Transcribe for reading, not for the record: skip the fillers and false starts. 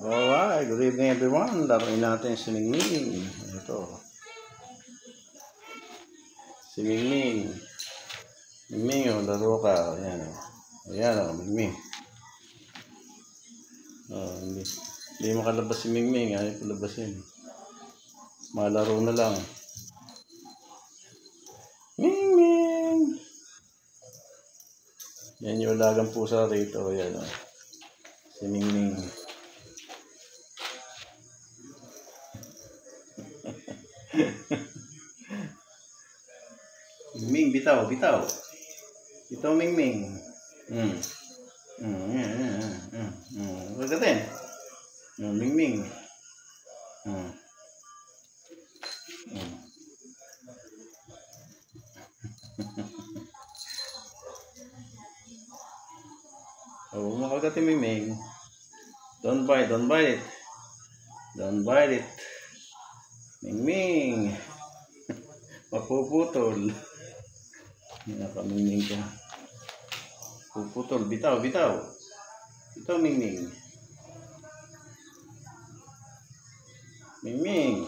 Alright, good evening everyone. Laruin natin si Mingming. Ito. Si Mingming. Mingming, oh, laro ka. Ayan, oh. Ayan, oh, Mingming. Oh, hindi makalabas si Mingming. Ayaw palabasin. Malaro na lang. Mingming! Yan yung alagang pusa rito. Ayan, oh. Si Mingming. Mingming, bitaw, bitaw. Bitaw, Mingming. Kagatin. Mingming. Oh, makagatin, Mingming. Don't bite, don't bite it. Don't bite it. Mingming. Mapuputol. Nakamingming ka. Puputol. Bitaw, bitaw. Bitaw, Mingming. Mingming.